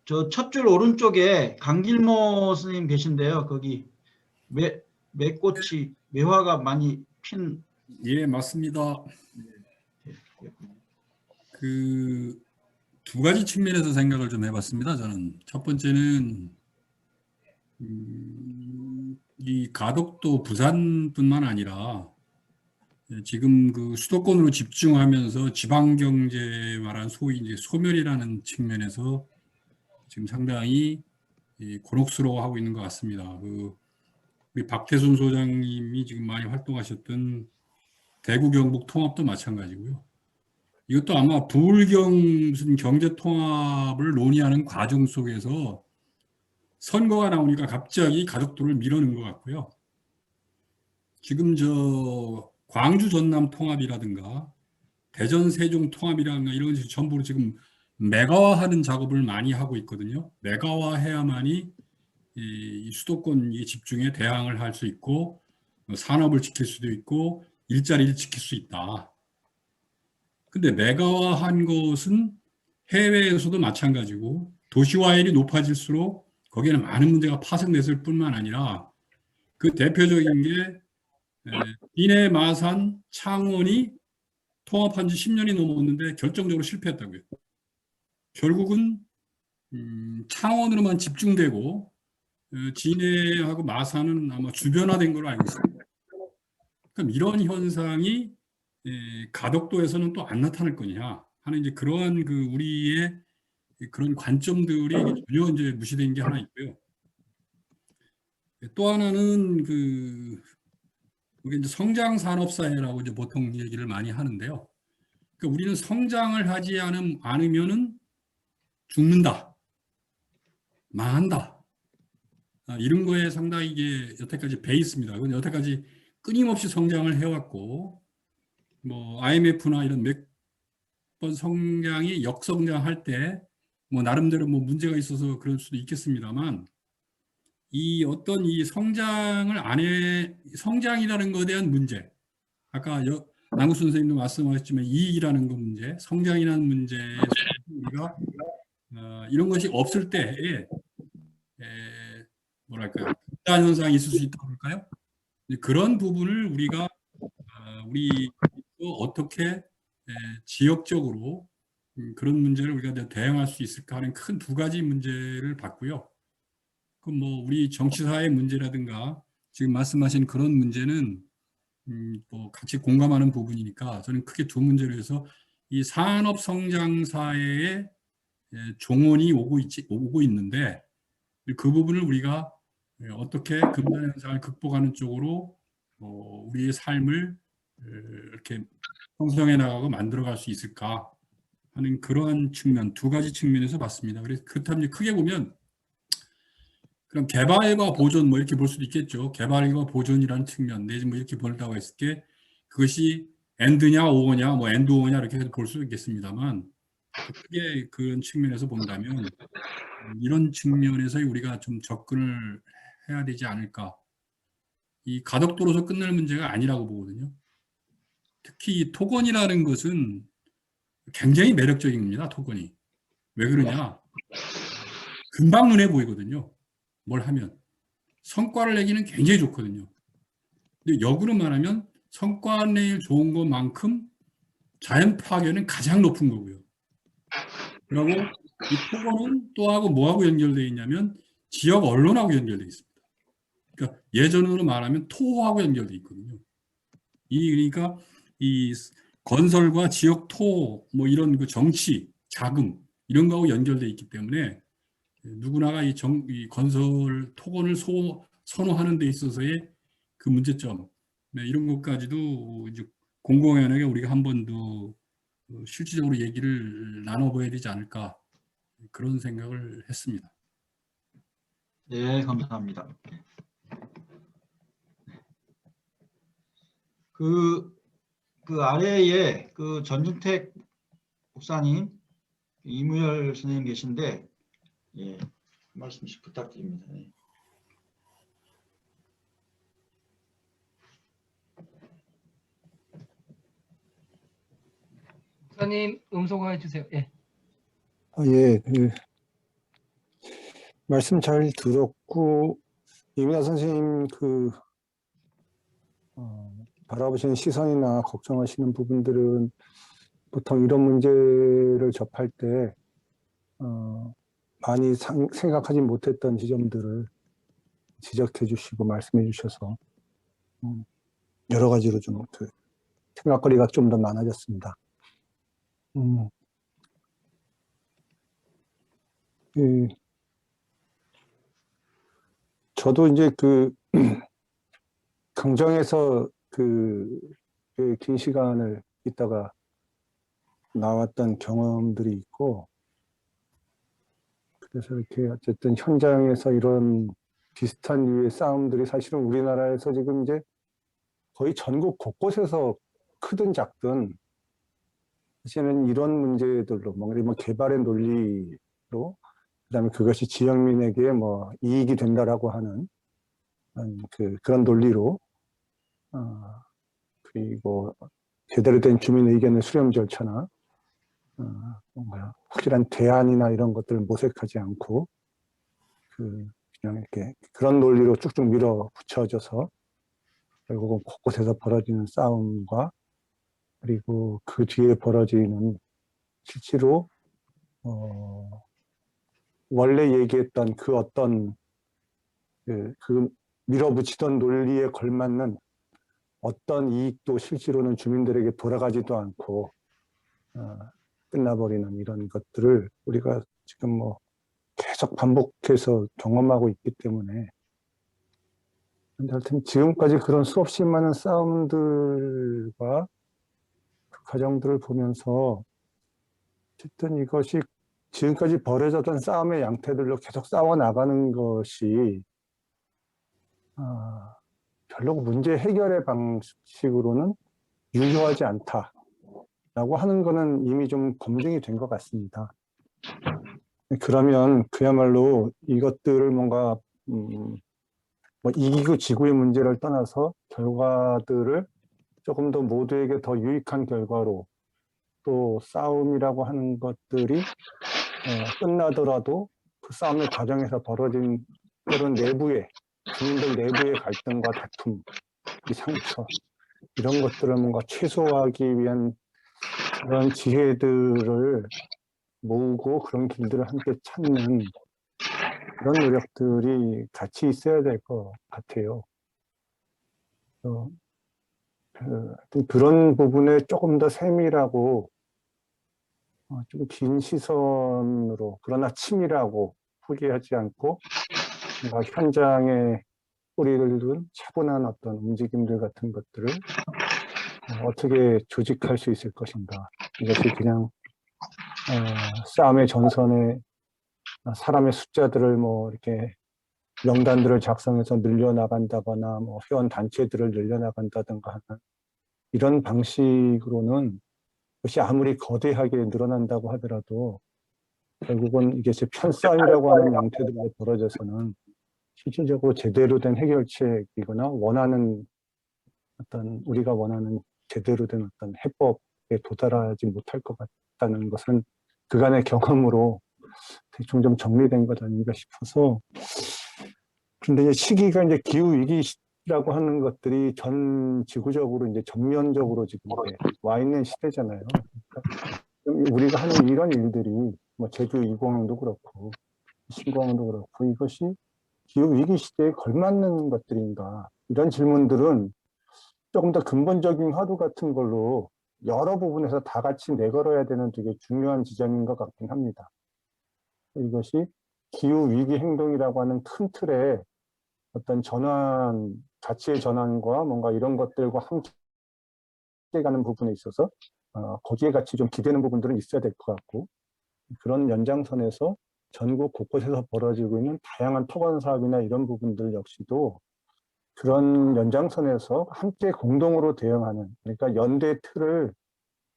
[SPEAKER 1] 저 첫 줄 오른쪽에 강길모 선생님 계신데요. 거기 매꽃이 매화가 많이 핀.
[SPEAKER 9] 예, 맞습니다. 그 두 가지 측면에서 생각을 좀 해봤습니다. 저는 첫 번째는 이 가덕도 부산뿐만 아니라 지금 그 수도권으로 집중하면서 지방 경제 말한 소위 이제 소멸이라는 측면에서 지금 상당히 곤혹스러워하고 있는 것 같습니다. 우리 박태순 소장님이 지금 많이 활동하셨던 대구 경북 통합도 마찬가지고요. 이것도 아마 부울경 무슨 경제 통합을 논의하는 과정 속에서 선거가 나오니까 갑자기 가덕도를 밀어넣은 것 같고요. 지금 저 광주 전남 통합이라든가 대전 세종 통합이라든가 이런 것이 전부 지금 메가화하는 작업을 많이 하고 있거든요. 메가화해야만이 이 수도권 집중에 대항을 할 수 있고 산업을 지킬 수도 있고 일자리를 지킬 수 있다. 근데 메가화한 것은 해외에서도 마찬가지고 도시화율이 높아질수록 거기에는 많은 문제가 파생됐을 뿐만 아니라 그 대표적인 게 비내, 마산, 창원이 통합한 지 10년이 넘었는데 결정적으로 실패했다고요. 결국은 창원으로만 집중되고 진해하고 마산은 아마 주변화된 걸로 알고 있습니다. 그럼 이런 현상이 가덕도에서는 또 안 나타날 거냐 하는 이제 그러한 그 우리의 그런 관점들이 전혀 이제 무시된 게 하나 있고요. 또 하나는 우리 이제 성장 산업 사회라고 이제 보통 얘기를 많이 하는데요. 그러니까 우리는 성장을 하지 않으면은 죽는다, 망한다. 이런 거에 상당히 이게 여태까지 배 있습니다. 그건 여태까지 끊임없이 성장을 해왔고, 뭐 IMF나 이런 몇 번 성장이 역성장할 때 뭐 나름대로 뭐 문제가 있어서 그럴 수도 있겠습니다만, 이 어떤 이 성장이라는 것에 대한 문제, 아까 남구 선생님도 말씀하셨지만 이익이라는 것 문제, 성장이라는 문제에서 우리가 이런 것이 없을 때에 뭐랄까요, 극단 현상이 있을 수 있다고 할까요? 그런 부분을 우리가 우리 어떻게 지역적으로 그런 문제를 우리가 대응할 수 있을까 하는 큰 두 가지 문제를 봤고요. 그 뭐 우리 정치사회 문제라든가 지금 말씀하신 그런 문제는 뭐 같이 공감하는 부분이니까 저는 크게 두 문제로 해서 이 산업 성장 사회에 종언이 오고 있는데 그 부분을 우리가 어떻게 금단 현상을 극복하는 쪽으로 우리의 삶을 이렇게 형성해 나가고 만들어갈 수 있을까 하는 그러한 측면, 두 가지 측면에서 봤습니다. 그래서 그렇다면 크게 보면 그럼 개발과 보존 뭐 이렇게 볼 수도 있겠죠. 개발과 보존이라는 측면 내지 뭐 이렇게 본다고 했을 때 그것이 엔드냐 오어냐 뭐 엔드 오어냐 이렇게 해서 볼 수도 있겠습니다만 크게 그런 측면에서 본다면 이런 측면에서 우리가 좀 접근을 해야 되지 않을까. 이 가덕도로서 끝날 문제가 아니라고 보거든요. 특히 이 토건이라는 것은 굉장히 매력적인 겁니다. 토건이. 왜 그러냐. 금방 눈에 보이거든요. 뭘 하면. 성과를 내기는 굉장히 좋거든요. 근데 역으로 말하면 성과 내기 좋은 것만큼 자연 파괴는 가장 높은 거고요. 그리고 이 토건은 또하고 뭐하고 연결되어 있냐면 지역 언론하고 연결되어 있습니다. 그러니까 예전으로 말하면 토하고 연결되어 있거든요. 그러니까 이 건설과 지역 토, 뭐 이런 그 정치, 자금 이런 거하고 연결되어 있기 때문에 누구나가 이 건설 토건을 선호하는 데 있어서의 그 문제점, 이런 것까지도 이제 공공연하게 우리가 한 번 더 실질적으로 얘기를 나눠봐야 되지 않을까 그런 생각을 했습니다.
[SPEAKER 1] 네, 감사합니다. 그 아래에 그 전준택 목사님, 이무열 선생님 계신데, 예, 한 말씀씩 부탁드립니다. 네.
[SPEAKER 5] 목사님 음소거 해주세요. 예.
[SPEAKER 2] 예,
[SPEAKER 10] 말씀 잘 들었고, 이민아 선생님 바라보시는 시선이나 걱정하시는 부분들은 보통 이런 문제를 접할 때 많이 생각하지 못했던 지점들을 지적해 주시고 말씀해 주셔서 여러 가지로 좀 생각거리가 좀 더 많아졌습니다. 저도 이제 강정에서 긴 시간을 있다가 나왔던 경험들이 있고, 그래서 이렇게 어쨌든 현장에서 이런 비슷한 류의 싸움들이 사실은 우리나라에서 지금 이제 거의 전국 곳곳에서 크든 작든 사실은 이런 문제들로 뭐 개발의 논리로, 그다음에 그것이 지역민에게 뭐 이익이 된다라고 하는 그런 논리로, 그리고 제대로 된 주민 의견의 수렴 절차나 뭔가 확실한 대안이나 이런 것들을 모색하지 않고 그냥 이렇게 그런 논리로 쭉쭉 밀어붙여져서 결국은 곳곳에서 벌어지는 싸움과, 그리고 그 뒤에 벌어지는 실제로 원래 얘기했던 그 어떤 그 밀어붙이던 논리에 걸맞는 어떤 이익도 실제로는 주민들에게 돌아가지도 않고 끝나버리는 이런 것들을 우리가 지금 뭐 계속 반복해서 경험하고 있기 때문에, 근데 하여튼 지금까지 그런 수없이 많은 싸움들과 그 과정들을 보면서 어쨌든 이것이 지금까지 벌어졌던 싸움의 양태들로 계속 싸워나가는 것이 별로 문제 해결의 방식으로는 유효하지 않다라고 하는 거는 이미 좀 검증이 된 것 같습니다. 그러면 그야말로 이것들을 뭔가 뭐 이기고 지구의 문제를 떠나서 결과들을 조금 더 모두에게 더 유익한 결과로, 또 싸움이라고 하는 것들이 끝나더라도 그 싸움의 과정에서 벌어진 그런 주민들 내부의 갈등과 다툼, 이 상처, 이런 것들을 뭔가 최소화하기 위한 그런 지혜들을 모으고 그런 길들을 함께 찾는 그런 노력들이 같이 있어야 될 것 같아요. 그런 부분에 조금 더 세밀하고 좀 긴 시선으로, 그러나 치밀하고 포기하지 않고 뭔가 현장에 뿌리를 둔 차분한 어떤 움직임들 같은 것들을 어떻게 조직할 수 있을 것인가. 이것이 그냥 싸움의 전선에 사람의 숫자들을 뭐 이렇게 명단들을 작성해서 늘려나간다거나 뭐 회원 단체들을 늘려나간다든가 하는 이런 방식으로는 그것이 아무리 거대하게 늘어난다고 하더라도 결국은 이게 편싸움이라고 하는 양태들로 벌어져서는 실질적으로 제대로 된 해결책이거나 우리가 원하는 제대로 된 어떤 해법에 도달하지 못할 것 같다는 것은 그간의 경험으로 대충 좀 정리된 것 아닌가 싶어서. 그런데 이제 시기가 이제 기후 위기라고 하는 것들이 전 지구적으로 이제 전면적으로 지금 와 있는 시대잖아요. 그러니까 우리가 하는 이런 일들이 뭐 제주 2공항도 그렇고 신공항도 그렇고 이것이 기후 위기 시대에 걸맞는 것들인가, 이런 질문들은 조금 더 근본적인 화두 같은 걸로 여러 부분에서 다 같이 내걸어야 되는 되게 중요한 지점인 것 같긴 합니다. 이것이 기후 위기 행동이라고 하는 큰 틀에 어떤 전환, 가치의 전환과 뭔가 이런 것들과 함께 가는 부분에 있어서 거기에 같이 좀 기대는 부분들은 있어야 될 것 같고, 그런 연장선에서 전국 곳곳에서 벌어지고 있는 다양한 토건 사업이나 이런 부분들 역시도 그런 연장선에서 함께 공동으로 대응하는, 그러니까 연대 틀을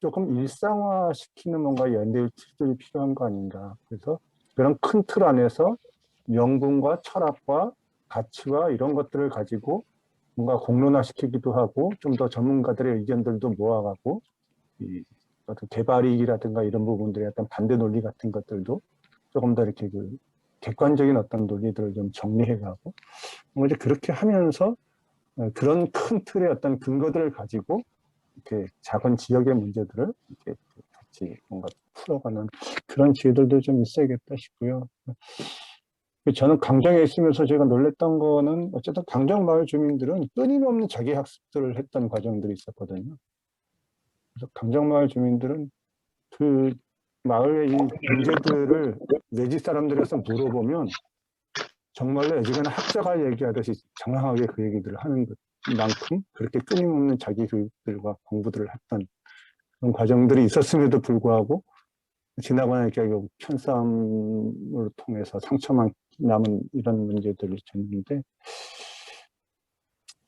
[SPEAKER 10] 조금 일상화시키는 뭔가 연대 틀이 필요한 거 아닌가. 그래서 그런 큰 틀 안에서 명분과 철학과 가치와 이런 것들을 가지고 뭔가 공론화시키기도 하고, 좀 더 전문가들의 의견들도 모아가고, 어떤 개발이익이라든가 이런 부분들의 어떤 반대 논리 같은 것들도 조금 더 이렇게 객관적인 어떤 논리들을 좀 정리해가고 이제 그렇게 하면서 그런 큰 틀의 어떤 근거들을 가지고 이렇게 작은 지역의 문제들을 이렇게 같이 뭔가 풀어가는 그런 지혜들도 좀 있어야겠다 싶고요. 저는 강정에 있으면서 제가 놀랬던 거는 어쨌든 강정 마을 주민들은 끊임없는 자기 학습들을 했던 과정들이 있었거든요. 그래서 강정 마을 주민들은 그 마을의 이 문제들을 내지 사람들에서 물어보면 정말로 예전에는 학자가 얘기하듯이 장황하게 그 얘기들을 하는 만큼 그렇게 끊임없는 자기 교육들과 공부들을 했던 그런 과정들이 있었음에도 불구하고 지나가는 결국 편싸움을 통해서 상처만 남은 이런 문제들이 있었는데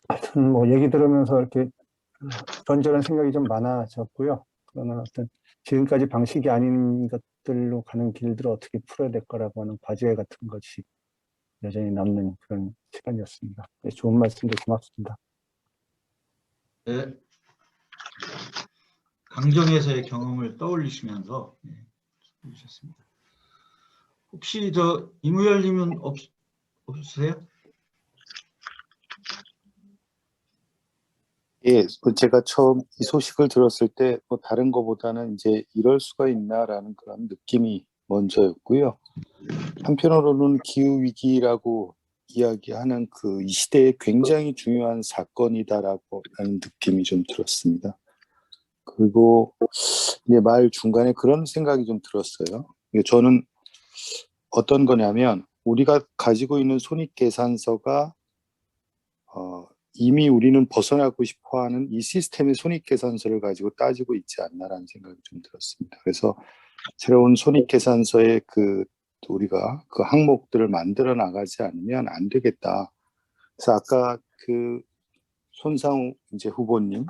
[SPEAKER 10] 하여튼 뭐 얘기 들으면서 이렇게 이런저런 생각이 좀 많아졌고요. 그러나 어떤 지금까지 방식이 아닌 것들로 가는 길들을 어떻게 풀어야 될 거라고 하는 과제 같은 것이 여전히 남는 그런 시간이었습니다. 네, 좋은 말씀들 고맙습니다.
[SPEAKER 1] 네. 강정에서의 경험을 떠올리시면서 해주셨습니다. 혹시 이무열님은 없으세요?
[SPEAKER 2] 예, 제가 처음 이 소식을 들었을 때 뭐 다른 거보다는 이제 이럴 수가 있나라는 그런 느낌이 먼저였고요. 한편으로는 기후 위기라고 이야기하는 그 이 시대에 굉장히 중요한 사건이다라고 하는 느낌이 좀 들었습니다. 그리고 이제 말 중간에 그런 생각이 좀 들었어요. 저는 어떤 거냐면 우리가 가지고 있는 손익계산서가 이미 우리는 벗어나고 싶어하는 이 시스템의 손익계산서를 가지고 따지고 있지 않나라는 생각이 좀 들었습니다. 그래서 새로운 손익계산서의 우리가 그 항목들을 만들어 나가지 않으면 안 되겠다. 그래서 아까 그 손상우 이제 후보님의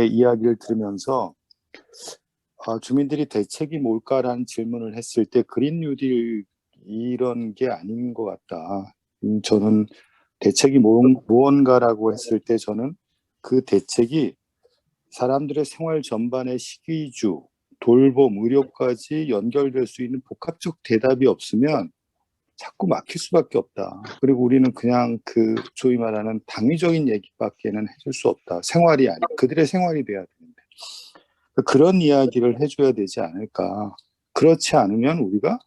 [SPEAKER 2] 이야기를 들으면서 주민들이 대책이 뭘까라는 질문을 했을 때 그린 뉴딜 이런 게 아닌 것 같다. 저는 대책이 무언가라고 했을 때 저는 그 대책이 사람들의 생활 전반의 식이주, 돌봄, 의료까지 연결될 수 있는 복합적 대답이 없으면 자꾸 막힐 수밖에 없다. 그리고 우리는 그냥 소위 말하는 당위적인 얘기밖에는 해줄 수 없다. 생활이 아니, 그들의 생활이 돼야 되는데. 그런 이야기를 해줘야 되지 않을까. 그렇지 않으면 우리가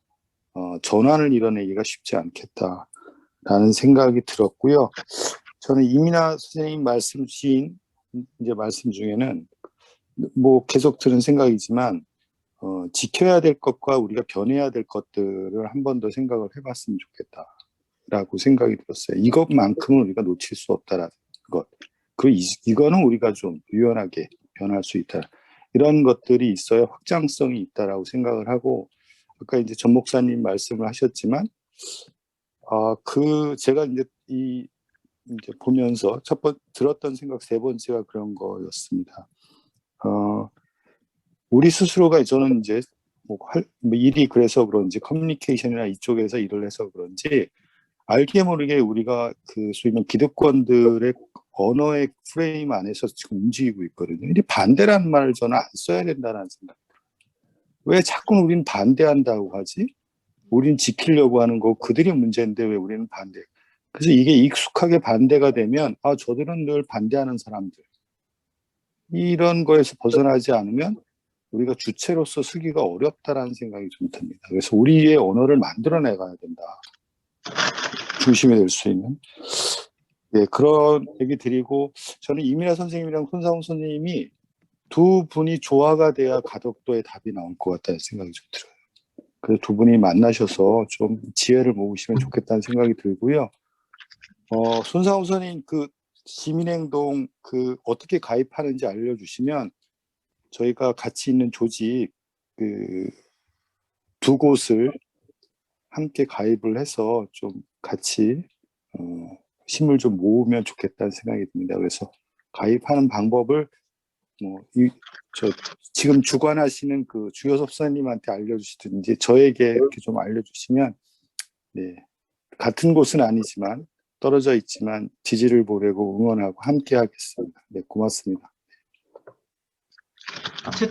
[SPEAKER 2] 전환을 이뤄내기가 쉽지 않겠다라는 생각이 들었고요. 저는 이민아 선생님 말씀 중에는 뭐 계속 들은 생각이지만 지켜야 될 것과 우리가 변해야 될 것들을 한 번 더 생각을 해봤으면 좋겠다라고 생각이 들었어요. 이것만큼은 우리가 놓칠 수 없다라는 것. 그리고 이거는 우리가 좀 유연하게 변할 수 있다. 이런 것들이 있어야 확장성이 있다라고 생각을 하고 아까 이제 전 목사님 말씀을 하셨지만 제가 이제 보면서 들었던 생각 세 번째가 그런 거였습니다. 우리 스스로가 저는 이제 일이 그래서 그런지 커뮤니케이션이나 이쪽에서 일을 해서 그런지 알게 모르게 우리가 소위 말하는 기득권들의 언어의 프레임 안에서 지금 움직이고 있거든요. 이 반대라는 말을 저는 안 써야 된다는 생각. 왜 자꾸 우리는 반대한다고 하지? 우리는 지키려고 하는 거 그들이 문제인데 왜 우리는 반대? 그래서 이게 익숙하게 반대가 되면 저들은 늘 반대하는 사람들. 이런 거에서 벗어나지 않으면 우리가 주체로서 쓰기가 어렵다라는 생각이 좀 듭니다. 그래서 우리의 언어를 만들어내가야 된다. 중심이 될 수 있는. 네, 그런 얘기 드리고 저는 이민아 선생님이랑 손상우 선생님이 두 분이 조화가 돼야 가덕도의 답이 나올 것 같다는 생각이 좀 들어요. 그래서 두 분이 만나셔서 좀 지혜를 모으시면 좋겠다는 생각이 들고요. 손상우 선생님 시민행동 어떻게 가입하는지 알려주시면 저희가 같이 있는 조직 두 곳을 함께 가입을 해서 좀 같이 힘을 좀 모으면 좋겠다는 생각이 듭니다. 그래서 가입하는 방법을 지금 주관하시는 주효섭 선생님한테 알려주시든지 저에게 이렇게 좀 알려주시면 네, 같은 곳은 아니지만 떨어져 있지만 지지를 보내고 응원하고 함께 하겠습니다. 네, 고맙습니다.
[SPEAKER 1] 채팅